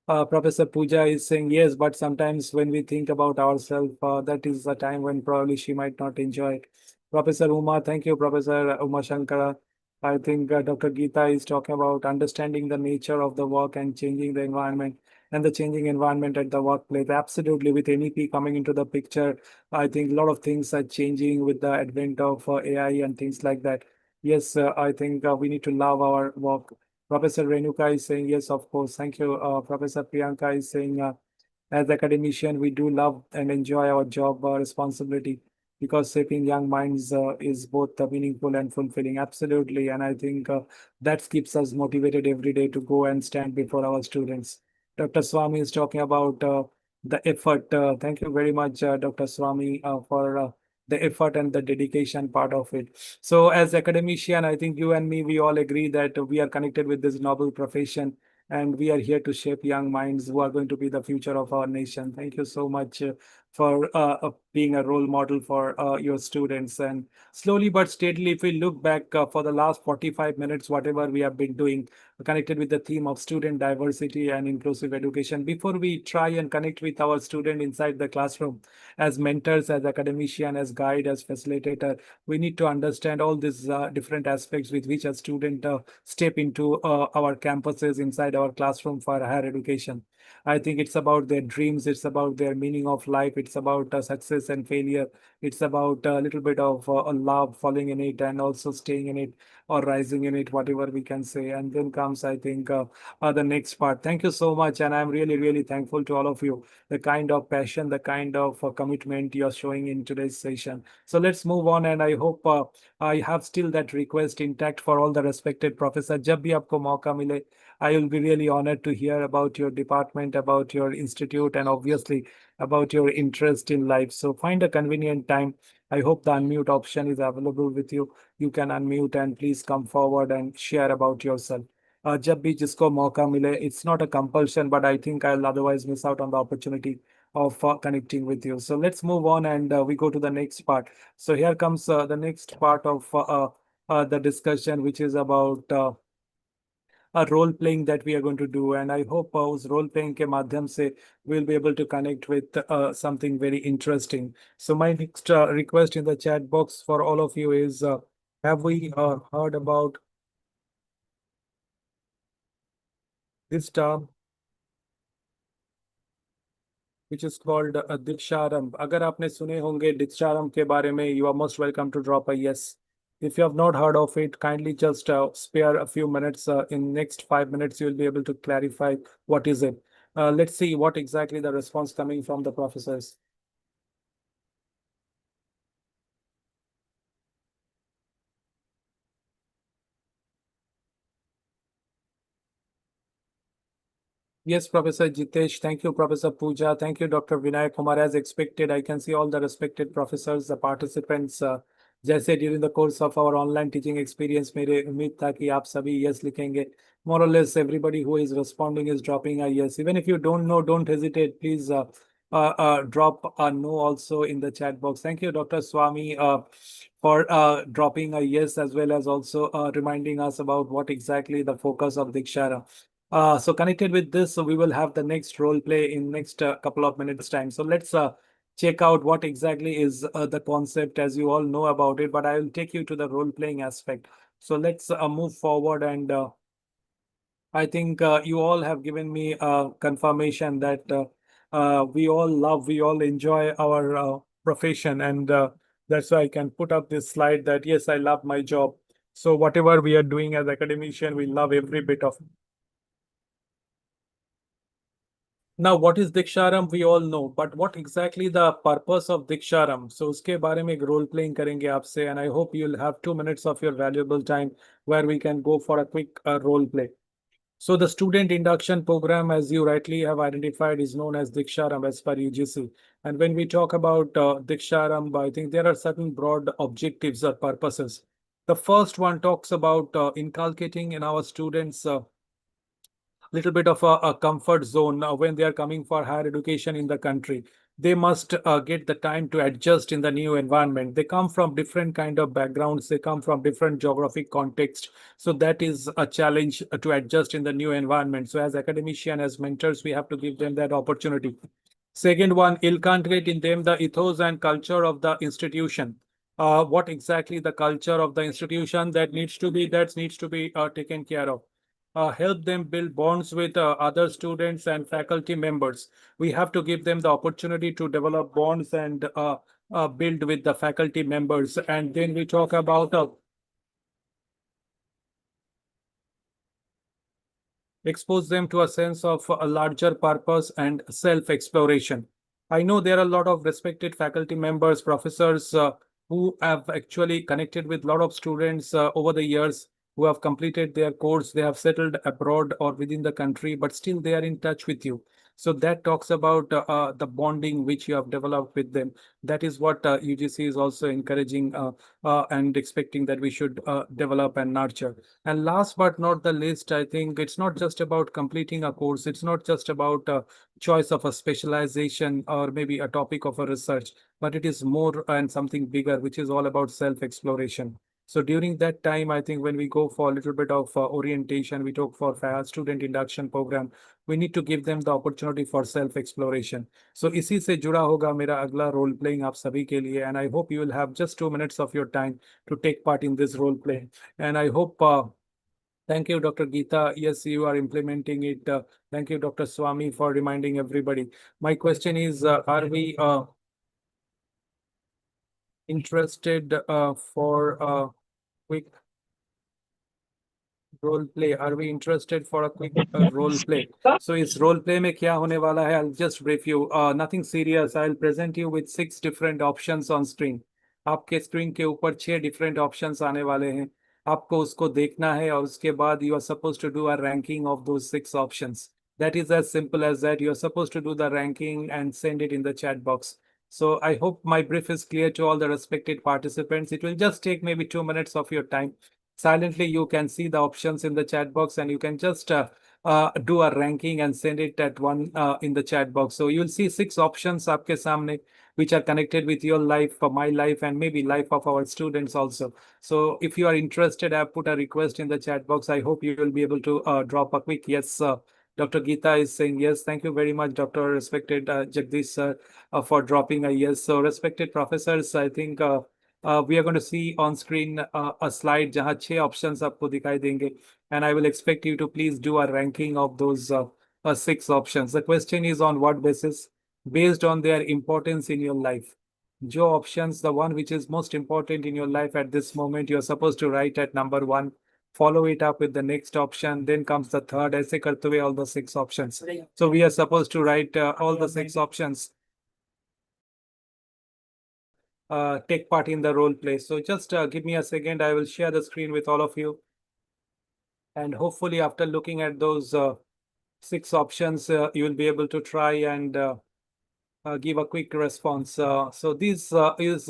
A: Professor Pooja is saying yes, but sometimes when we think about ourselves, that is the time when probably she might not enjoy it. Professor Uma, thank you, Professor Uma Shankara. I think Dr. Geeta is talking about understanding the nature of the work and changing the environment, and the changing environment at the workplace. Absolutely, with NEP coming into the picture, I think a lot of things are changing with the advent of AI and things like that. Yes, I think we need to love our work. Professor Renuka is saying yes, of course. Thank you. Professor Priyanka is saying, as academician, we do love and enjoy our job responsibility, because shaping young minds is both meaningful and fulfilling. Absolutely. And I think that keeps us motivated every day to go and stand before our students. Dr. Swami is talking about the effort. Thank you very much, Dr. Swami, for the effort and the dedication part of it. So as academician, I think you and me, we all agree that we are connected with this noble profession, and we are here to shape young minds who are going to be the future of our nation. Thank you so much, for being a role model for your students. And slowly but steadily, if we look back for the last 45 minutes, whatever we have been doing, connected with the theme of student diversity and inclusive education, before we try and connect with our student inside the classroom, as mentors, as academician, as guide, as facilitator, we need to understand all these different aspects with which a student step into our campuses inside our classroom for higher education. I think it's about their dreams, it's about their meaning of life, it's about success and failure, it's about a little bit of love, falling in it, and also staying in it or rising in it, whatever we can say. And then comes, I think, the next part. Thank you so much, and I'm really, really thankful to all of you, the kind of passion, the kind of commitment you're showing in today's session. So let's move on, and I hope I have still that request intact for all the respected professor. जब भी आपको मौका मिले, I will be really honored to hear about your department, about your institute, and obviously about your interest in life. So find a convenient time. I hope the unmute option is available with you. You can unmute and please come forward and share about yourself. जब भी जिसको मौका मिले, it's not a compulsion, but I think I'll otherwise miss out on the opportunity of connecting with you. So let's move on, and we go to the next part. So here comes the next part of the discussion, which is about a role playing that we are going to do. And I hope उस role playing के माध्यम से we'll be able to connect with something very interesting. So my next request in the chat box for all of you is, have we heard about this term which is called Diksharam? अगर आपने सुने होंगे Diksharam के बारे में, you are most welcome to drop a yes. If you have not heard of it, kindly just spare a few minutes. In next 5 minutes, you'll be able to clarify what is it. Let's see what exactly the response coming from the professors. Yes, Professor Jitesh. Thank you, Professor Pooja. Thank you, Dr. Vinay Kumar. As expected, I can see all the respected professors, the participants. जैसे during the course of our online teaching experience, मेरे उम्मीद था कि आप सभी yes लिखेंगे. More or less, everybody who is responding is dropping a yes. Even if you don't know, don't hesitate. Please drop a no also in the chat box. Thank you, Dr. Swami, for dropping a yes, as well as also reminding us about what exactly the focus of Dikshara. So connected with this, so we will have the next role play in next couple of minutes time. So let's check out what exactly is the concept, as you all know about it, but I will take you to the role playing aspect. So let's move forward, and I think you all have given me confirmation that we all enjoy our profession, and that's why I can put up this slide that yes, I love my job. So whatever we are doing as academician, we love every bit of it. Now, what is Diksharam? We all know, but what exactly the purpose of Diksharam? So, उसके बारे में एक role playing करेंगे आपसे, and I hope you'll have 2 minutes of your valuable time where we can go for a quick role play. So, the student induction program, as you rightly have identified, is known as Diksharam as per UGC. And when we talk about Diksharam, I think there are certain broad objectives or purposes. The first one talks about inculcating in our students little bit of a comfort zone when they are coming for higher education in the country. They must get the time to adjust in the new environment. They come from different kind of backgrounds. They come from different geographic context. So that is a challenge to adjust in the new environment. So as academician, as mentors, we have to give them that opportunity. Second one, inculcate in them the ethos and culture of the institution. What exactly the culture of the institution that needs to be taken care of. Help them build bonds with other students and faculty members. We have to give them the opportunity to develop bonds and build with the faculty members. And then we talk about expose them to a sense of a larger purpose and self-exploration. I know there are a lot of respected faculty members, professors who have actually connected with a lot of students over the years. who have completed their course, they have settled abroad or within the country, but still they are in touch with you. So that talks about the bonding which you have developed with them. That is what UGC is also encouraging and expecting that we should develop and nurture. And last but not the least, I think it's not just about completing a course. It's not just about choice of a specialization or maybe a topic of a research, but it is more and something bigger, which is all about self-exploration. So during that time, I think when we go for a little bit of orientation, we talk for student induction program, we need to give them the opportunity for self-exploration. So इसी से जुड़ा होगा मेरा अगला role playing आप सभी के लिए, and I hope you will have just 2 minutes of your time to take part in this role play. And I hope thank you, Dr. Geeta. Yes, you are implementing it. Thank you, Dr. Swami, for reminding everybody. My question is, are we interested for a quick role play? Are we interested for a quick role play? So इस role play में क्या होने वाला है? I'll just brief you. Nothing serious. I'll present you with 6 different options on screen. आपके screen के ऊपर 6 different options आने वाले हैं. आपको उसको देखना है और उसके बाद you are supposed to do a ranking of those 6 options. That is as simple as that. You are supposed to do the ranking and send it in the chat box. So I hope my brief is clear to all the respected participants. It will just take maybe 2 minutes of your time. Silently, you can see the options in the chat box and you can just do a ranking and send it at one in the chat box. So you'll see 6 options आपके सामने which are connected with your life, my life, and maybe life of our students also. So if you are interested, I've put a request in the chat box. I hope you will be able to drop a quick yes. Dr. Geeta is saying yes. Thank you very much, Dr. Respected Jagdish sir, for dropping a yes. So respected professors, I think we are going to see on screen a slide जहाँ 6 options आपको दिखाई देंगे, and I will expect you to please do a ranking of those 6 options. The question is on what basis? Based on their importance in your life. जो options, the one which is most important in your life at this moment, you're supposed to write at number 1. Follow it up with the next option. Then comes the third. ऐसे करते हुए all the 6 options. So we are supposed to write all the 6 options. Take part in the role play. So just give me a second. I will share the screen with all of you. And hopefully after looking at those 6 options, you will be able to try and give a quick response. So this is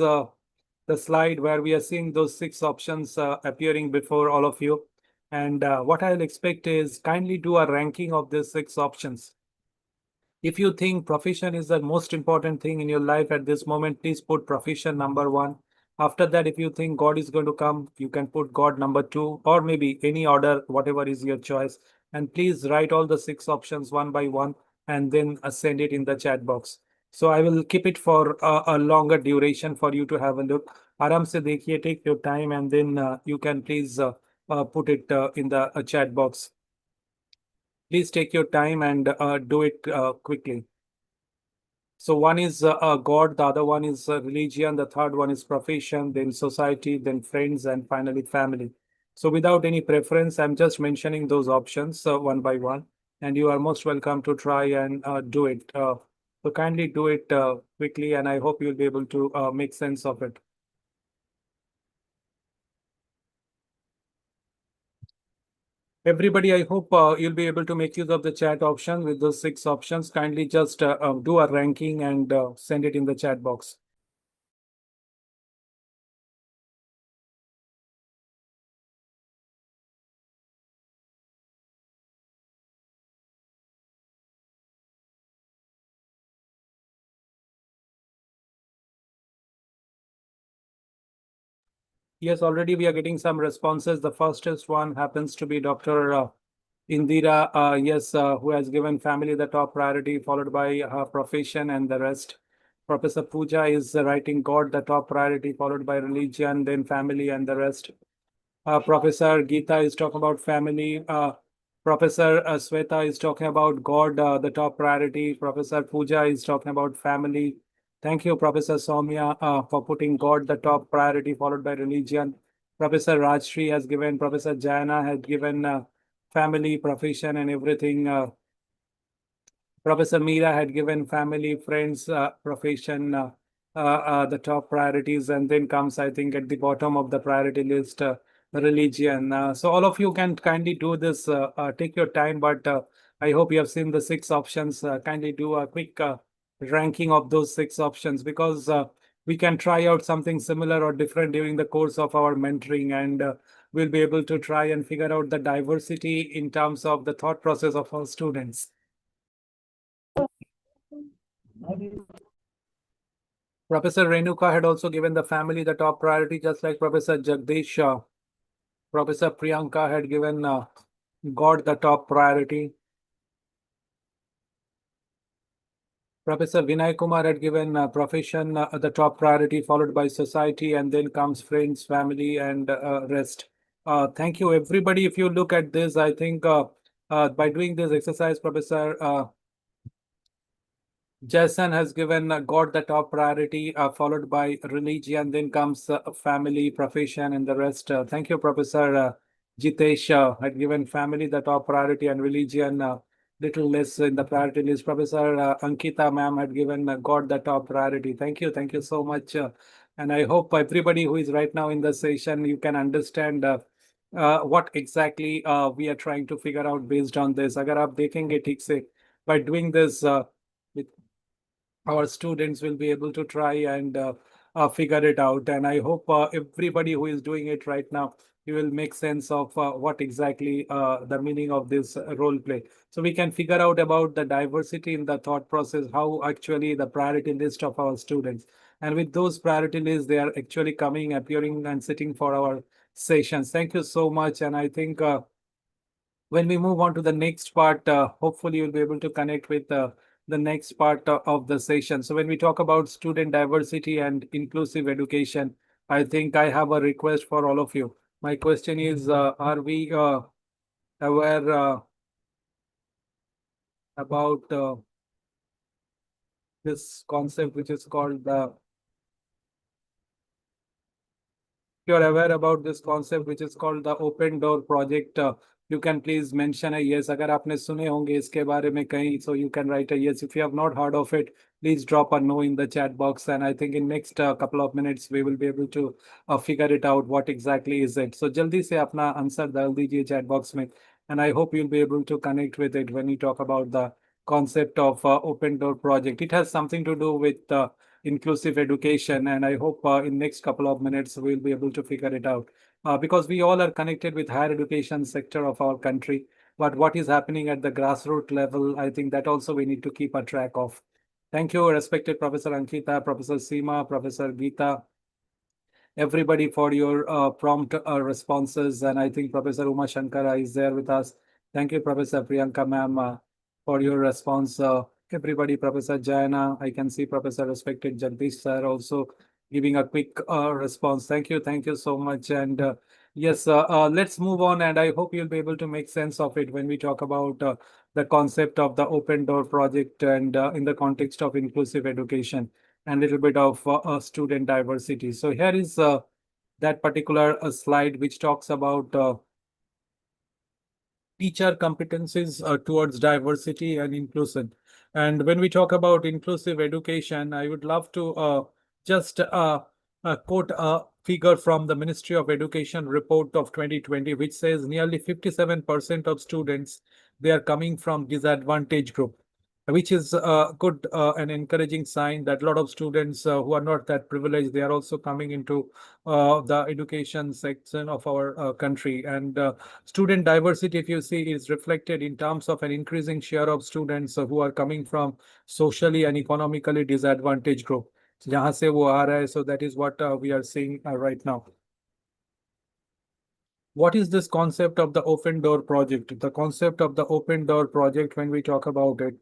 A: the slide where we are seeing those 6 options appearing before all of you. And what I'll expect is kindly do a ranking of these 6 options. If you think profession is the most important thing in your life at this moment, please put profession number 1. After that, if you think God is going to come, you can put God number 2, or maybe any order, whatever is your choice. And please write all the 6 options one by one and then send it in the chat box. So I will keep it for a longer duration for you to have a look. Aram se dekhiye, take your time, and then you can please put it in the chat box. Please take your time and do it quickly. So one is God, the other one is religion, the third one is profession, then society, then friends, and finally family. So without any preference, I'm just mentioning those options one by one, and you are most welcome to try and do it. So kindly do it quickly, and I hope you'll be able to make sense of it. Everybody, I hope you'll be able to make use of the chat option with those 6 options. Kindly just do a ranking and send it in the chat box. Yes, already we are getting some responses. The fastest one happens to be Dr. Indira, yes, who has given family the top priority, followed by her profession and the rest. Professor Pooja is writing God the top priority, followed by religion, then family and the rest. Professor Geeta is talking about family. Professor Sweta is talking about God, the top priority. Professor Pooja is talking about family. Thank you, Professor Soumya, for putting God the top priority, followed by religion. Professor Rajshri has given, Professor Jayana has given family, profession, and everything. Professor Meera had given family, friends, profession, the top priorities, and then comes, I think, at the bottom of the priority list, religion. So all of you can kindly do this. Take your time, but I hope you have seen the 6 options. Kindly do a quick ranking of those 6 options, because we can try out something similar or different during the course of our mentoring, and we'll be able to try and figure out the diversity in terms of the thought process of our students. Professor Renuka had also given the family the top priority, just like Professor Jagdish. Professor Priyanka had given God the top priority. Professor Vinay Kumar had given profession the top priority, followed by society, and then comes friends, family, and rest. Thank you, everybody. If you look at this, I think by doing this exercise, Professor Jason has given God the top priority, followed by religion, then comes family, profession, and the rest. Thank you, Professor Jitesh had given family the top priority and religion little less in the priority list. Professor Ankita ma'am had given God the top priority. Thank you so much. And I hope everybody who is right now in the session, you can understand what exactly we are trying to figure out based on this. अगर आप देखेंगे ठीक से, by doing this, with our students will be able to try and figure it out. And I hope everybody who is doing it right now, you will make sense of what exactly the meaning of this role play. So we can figure out about the diversity in the thought process, how actually the priority list of our students. And with those priority lists, they are actually coming, appearing, and sitting for our sessions. Thank you so much. And I think when we move on to the next part, hopefully you'll be able to connect with the next part of the session. So when we talk about student diversity and inclusive education, I think I have a request for all of you. My question is, are we aware about this concept which is called the you're aware about this concept which is called the open door project, you can please mention a yes. अगर आपने सुने होंगे इसके बारे में कहीं, so you can write a yes. If you have not heard of it, please drop a no in the chat box. And I think in next couple of minutes we will be able to figure it out what exactly is it. So जल्दी से अपना answer डाल दीजिए chat box में. And I hope you'll be able to connect with it when we talk about the concept of open door project. It has something to do with inclusive education, and I hope in next couple of minutes we'll be able to figure it out, because we all are connected with higher education sector of our country, but what is happening at the grassroots level, I think that also we need to keep a track of. Thank you, respected Professor Ankita, Professor Seema, Professor Geeta, everybody for your prompt responses. And I think Professor Uma Shankara is there with us. Thank you, Professor Priyanka ma'am, for your response. Everybody, Professor Jayana, I can see Professor respected Jagdish sir also giving a quick response. Thank you so much. And yes, let's move on. And I hope you'll be able to make sense of it when we talk about the concept of the open door project, and in the context of inclusive education and a little bit of student diversity. So here is that particular slide which talks about teacher competencies towards diversity and inclusion. And when we talk about inclusive education, I would love to just quote a figure from the Ministry of Education report of 2020, which says nearly 57% of students, they are coming from disadvantaged group, which is a good and encouraging sign that a lot of students who are not that privileged, they are also coming into the education section of our country. And student diversity, if you see, is reflected in terms of an increasing share of students who are coming from socially and economically disadvantaged group. जहाँ से वो आ रहा है, so that is what we are seeing right now. What is this concept of the open door project? The concept of the open door project, when we talk about it,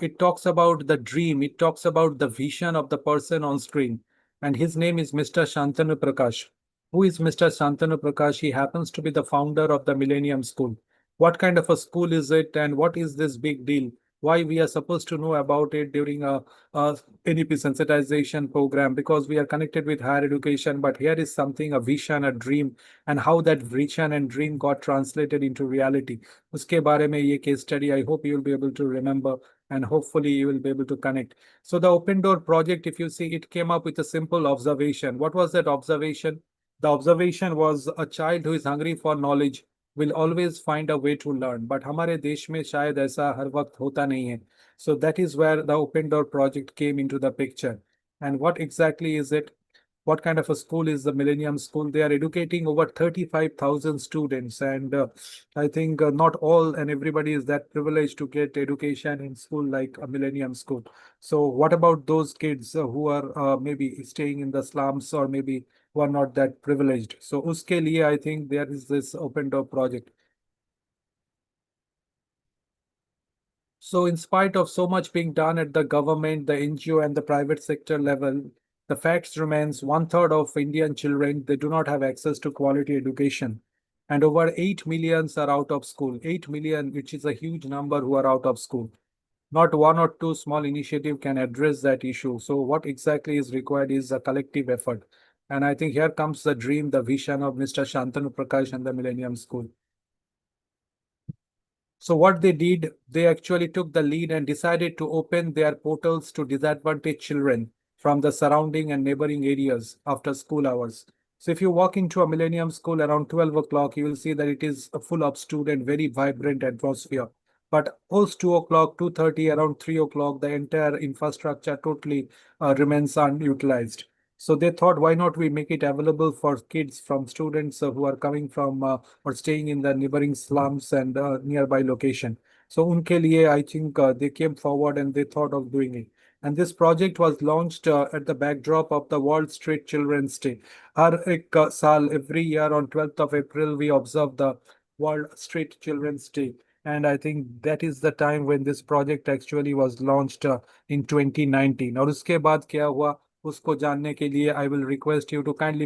A: it talks about the dream, it talks about the vision of the person on screen. And his name is Mr. Shantanu Prakash. Who is Mr. Shantanu Prakash? He happens to be the founder of the Millennium School. What kind of a school is it, and what is this big deal? Why we are supposed to know about it during a NEP sensitization program? Because we are connected with higher education, but here is something, a vision, a dream, and how that vision and dream got translated into reality. Uske bare mein ye case study, I hope you will be able to remember, and hopefully you will be able to connect. So the open door project, if you see, it came up with a simple observation. What was that observation? The observation was a child who is hungry for knowledge will always find a way to learn. But हमारे देश में शायद ऐसा हर वक्त होता नहीं है. So that is where the Open Door project came into the picture. And what exactly is it? What kind of a school is the Millennium School? They are educating over 35,000 students, and I think not all and everybody is that privileged to get education in school like a Millennium School. So, what about those kids who are maybe staying in the slums or maybe who are not that privileged? So, uske liye I think there is this Open Door project. So, in spite of so much being done at the government, the NGO, and the private sector level, the facts remains one third of Indian children they do not have access to quality education, and over 8 millions are out of school. 8 million, which is a huge number, who are out of school. Not one or two small initiative can address that issue. So, what exactly is required is a collective effort. And I think here comes the dream, the vision of Mr. Shantanu Prakash and the Millennium School. So what they did, they actually took the lead and decided to open their portals to disadvantaged children from the surrounding and neighboring areas after school hours. So if you walk into a Millennium School around 12 o'clock, you will see that it is full of student, very vibrant atmosphere. But post 2 o'clock, 2:30, around 3 o'clock, the entire infrastructure totally remains unutilized. So they thought, why not we make it available for kids from students who are coming from or staying in the neighboring slums and nearby location. So unke liye, I think they came forward and they thought of doing it. And this project was launched at the backdrop of the World Street Children's Day. Har ek saal, every year on 12th of April, we observe the World Street Children's Day. And I think that is the time when this project actually was launched in 2019. और उसके बाद क्या हुआ उसको जानने के लिए I will request you to kindly